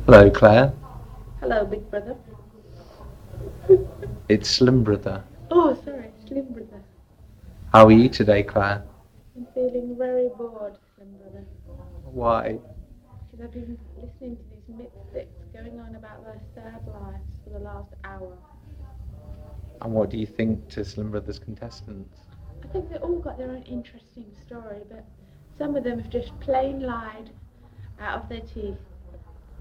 Hello, Claire. Hello, big brother. It's Slim Brother. Oh, sorry, slim brother. How are you today, Claire? I'm feeling very bored, slim brother, Why? because I've been listening to these mythsticks going on about their sad lives for the last hour. And what do you think to Slim Brother's contestants? I think they all got their own interesting story, but some of them have just plain lied out of their teeth.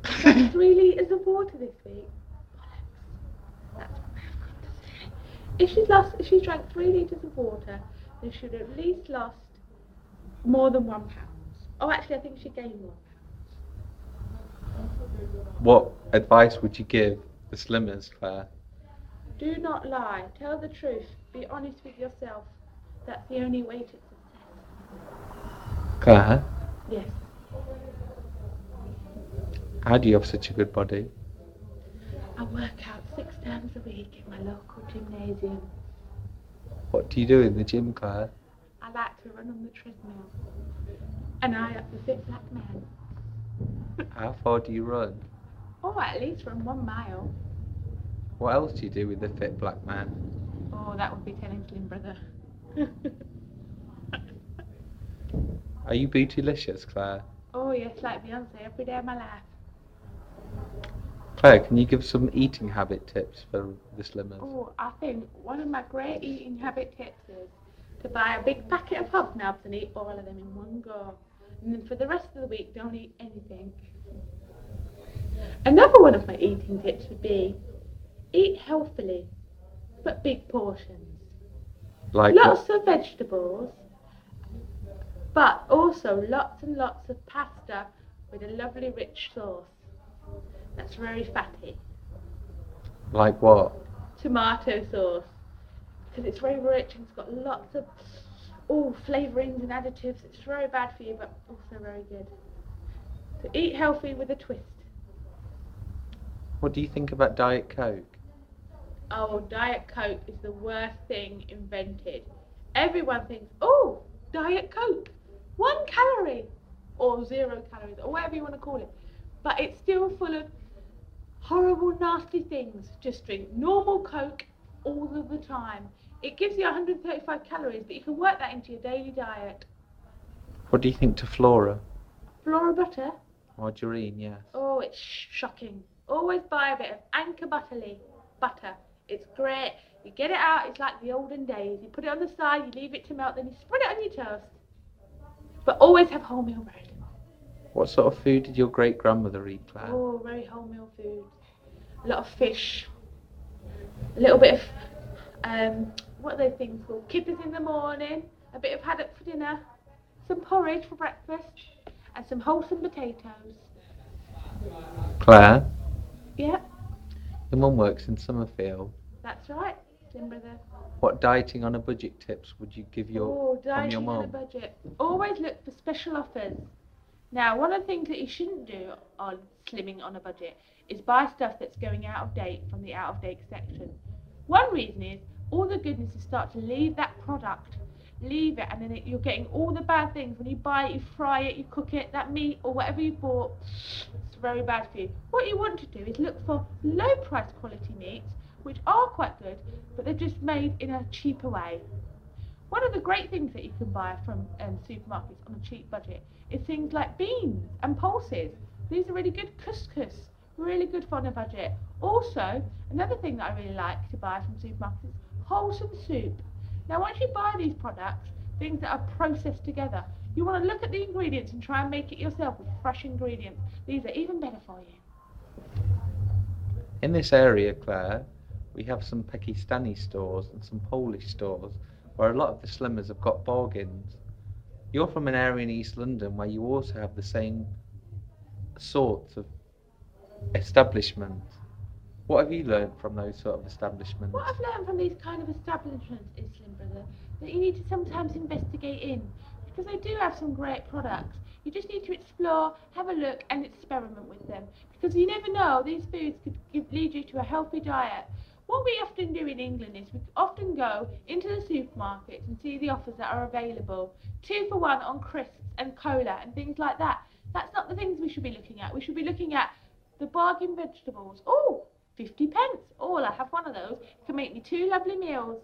She drank 3 litres of water this week. Bollocks. That's what I've got to say. If she drank 3 litres of water, then she should at least lost more than 1 pound. Oh, actually, I think she gained 1 pound. What advice would you give the Slimmers, Claire? Do not lie. Tell the truth. Be honest with yourself. That's the only way to success. Claire, Yes. how do you have such a good body? I work out 6 times a week in my local gymnasium. What do you do in the gym, Claire? I like to run on the treadmill. And I am the fit black man. How far do you run? Oh, at least run 1 mile. What else do you do with the fit black man? Oh, that would be telling Slim Brother. Are you bootylicious, Claire? Oh, yes, like Beyonce every day of my life. Claire, can you give some eating habit tips for the Slimmers? Oh, I think one of my great eating habit tips is to buy a big packet of hobnobs and eat all of them in one go. And then for the rest of the week, don't eat anything. Another one of my eating tips would be eat healthily, but big portions. Like Lots what? of vegetables, but also lots and lots of pasta with a lovely rich sauce. That's very fatty. Like what? Tomato sauce, because it's very rich and it's got lots of flavourings and additives. It's very bad for you, but also very good. So eat healthy with a twist. What do you think about Diet Coke? Oh, Diet Coke is the worst thing invented. Everyone thinks, oh, Diet Coke, 1 calorie, or 0 calories, or whatever you want to call it. But it's still full of horrible, nasty things. Just drink normal Coke all of the time. It gives you 135 calories, but you can work that into your daily diet. What do you think to Flora? Flora butter? Margarine, yes. Oh, it's shocking. Always buy a bit of Anchor butter. It's great. You get it out, it's like the olden days. You put it on the side, you leave it to melt, then you spread it on your toast. But always have wholemeal bread. What sort of food did your great grandmother eat, Claire? Oh, very wholemeal food. A lot of fish. A little bit of, what are those things called? Kippers in the morning. A bit of haddock for dinner. Some porridge for breakfast. And some wholesome potatoes. Claire, Yeah, your mum works in Summerfield. that's right, Slim Brother. What dieting on a budget tips would you give Oh, from your dieting on a mum? budget. Always look for special offers. Now, one of the things that you shouldn't do on slimming on a budget is buy stuff that's going out of date from the out of date section. One reason is all the goodness is start to leave that product. Leave it, and then you're getting all the bad things. When you buy it, you fry it, you cook it, that meat or whatever you bought, it's very bad for you. What you want to do is look for low price quality meats, which are quite good, but they're just made in a cheaper way. One of the great things that you can buy from supermarkets on a cheap budget is things like beans and pulses. These are really good. Couscous, really good for on a budget. Also, another thing that I really like to buy from supermarkets is wholesome soup. Now, once you buy these products, things that are processed together, you want to look at the ingredients and try and make it yourself with fresh ingredients. These are even better for you. In this area, Claire, we have some Pakistani stores and some Polish stores where a lot of the Slimmers have got bargains. You're from an area in East London where you also have the same sorts of establishments. What have you learned from those sort of establishments? What I've learned from these kind of establishments is, Slim Brother, that you need to sometimes investigate in, because they do have some great products. You just need to explore, have a look, and experiment with them, because you never know, these foods could lead you to a healthy diet. What we often do in England is we often go into the supermarkets and see the offers that are available. 2 for 1 on crisps and cola and things like that. That's not the things we should be looking at. We should be looking at The bargain vegetables. Oh, 50 pence. Oh, I'll have one of those. It can make me 2 lovely meals.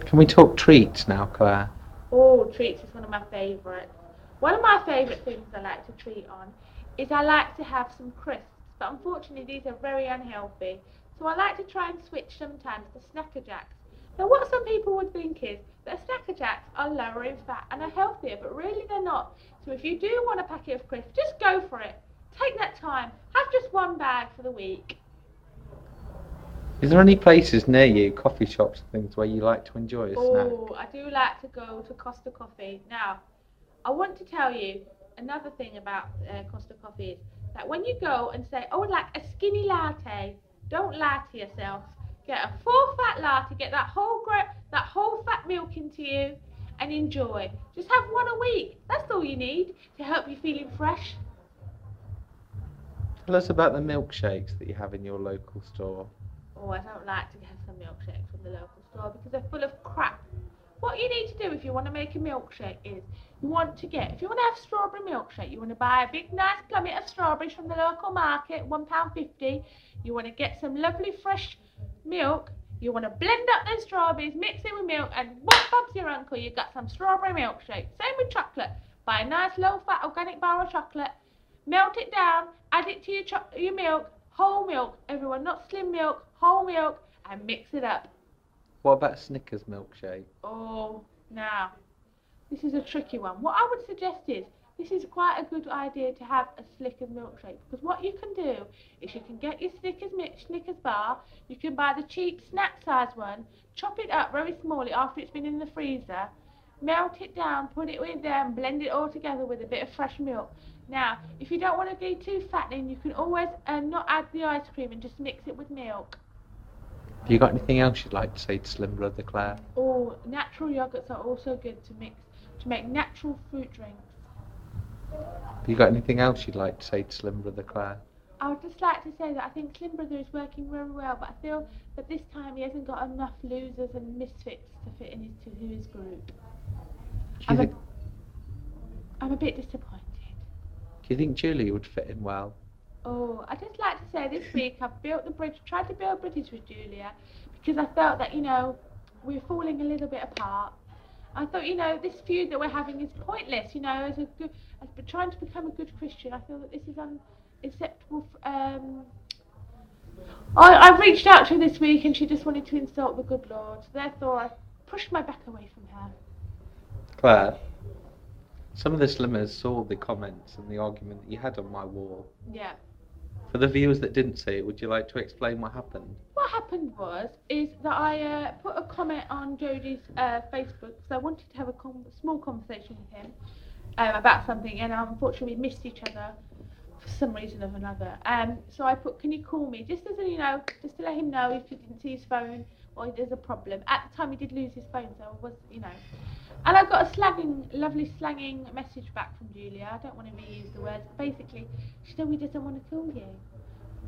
Can we talk treats now, Claire? Oh, treats is one of my favourites. One of my favourite things I like to treat on is I like to have some crisps, but unfortunately these are very unhealthy. So I like to try and switch sometimes to Snacker Jacks. Now what some people would think is that Snacker Jacks are lower in fat and are healthier, but really they're not. So if you do want a packet of crisps, just go for it. Take that time. Have just one bag for the week. Is there any places near you, coffee shops and things, where you like to enjoy a snack? Oh, I do like to go to Costa Coffee. Now, I want to tell you another thing about Costa Coffee is that when you go and say, oh, I'd like a skinny latte, don't lie to yourself. Get a full fat latte, get that whole fat milk into you and enjoy. Just have one a week. That's all you need to help you feeling fresh. Tell us about the milkshakes that you have in your local store. Oh, I don't like to have some milkshakes from the local store because they're full of crap. What you need to do if you want to make a milkshake is if you want to have strawberry milkshake, you want to buy a big nice plummet of strawberries from the local market, £1.50. You want to get some lovely fresh milk. You want to blend up those strawberries, mix it with milk, and what Bob's your uncle, you got some strawberry milkshake. Same with chocolate. Buy a nice low-fat organic bar of chocolate, melt it down, add it to your milk, whole milk, everyone, not slim milk, whole milk, and mix it up. What about Snickers milkshake? Oh, now, this is a tricky one. What I would suggest is, this is quite a good idea to have a Snickers milkshake, because what you can do is you can get your Snickers bar, you can buy the cheap snack size one, chop it up very smallly after it's been in the freezer, melt it down, put it in there and blend it all together with a bit of fresh milk. Now, if you don't want to be too fattening, you can always not add the ice cream and just mix it with milk. Have you got anything else you'd like to say to Slim Brother Clare? Oh, natural yogurts are also good to make natural fruit drinks. Have you got anything else you'd like to say to Slim Brother Clare? I would just like to say that I think Slim Brother is working very well, but I feel that this time he hasn't got enough losers and misfits to fit into his group. I'm a bit disappointed. Do you think Julie would fit in well? Oh, I just like to say this week I've tried to build bridges with Julia because I felt that, we're falling a little bit apart. I thought, this feud that we're having is pointless, as trying to become a good Christian. I feel that this is unacceptable. I've reached out to her this week and she just wanted to insult the good Lord. So therefore I pushed my back away from her. Clare, some of the Slimmers saw the comments and the argument that you had on my wall. Yeah. For the viewers that didn't see it, would you like to explain what happened? What happened is that I put a comment on Jodie's Facebook because I wanted to have a small conversation with him about something, and unfortunately we missed each other for some reason or another. So I put, can you call me? Just as just to let him know if he didn't see his phone or there's a problem. At the time he did lose his phone, so I was, And I got a lovely slanging message back from Julia. I don't want to reuse the words. Basically, she told me he doesn't want to call you.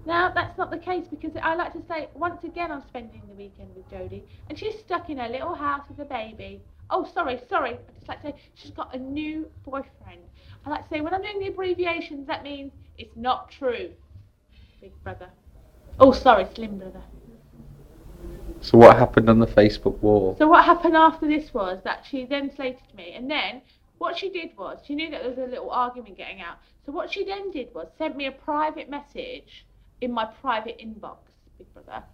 Now, that's not the case because I like to say, once again, I'm spending the weekend with Jodie, and she's stuck in her little house with a baby. Oh, sorry. I just like to say she's got a new boyfriend. I like to say, when I'm doing the abbreviations, that means it's not true. Big brother. Oh, sorry, Slim Brother. So what happened on the Facebook wall? So what happened after this was that she then slated me, and then what she did was, she knew that there was a little argument getting out, so what she then did was sent me a private message in my private inbox, Big Brother.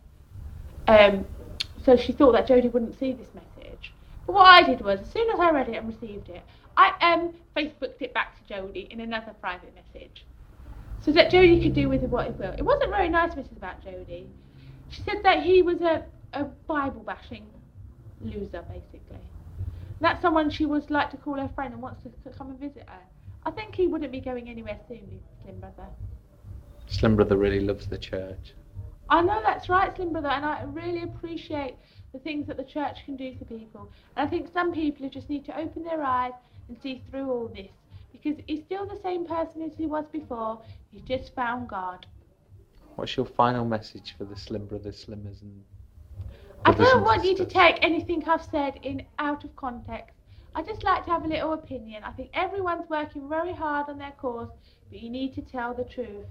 So she thought that Jodie wouldn't see this message. But what I did was, as soon as I read it and received it, I Facebooked it back to Jodie in another private message, so that Jodie could do with it what it will. It wasn't very nice message about Jodie. She said that he was a Bible bashing loser, basically. That's someone she would like to call her friend and wants to come and visit her. I think he wouldn't be going anywhere soon, Slim Brother. Slim Brother really loves the church. I know that's right, Slim Brother, and I really appreciate the things that the church can do for people. And I think some people just need to open their eyes and see through all this, because he's still the same person as he was before. He's just found God. What's your final message for the Slim Brothers, Slimmers and I don't want you to take anything I've said out of context. I just like to have a little opinion. I think everyone's working very hard on their cause, but you need to tell the truth.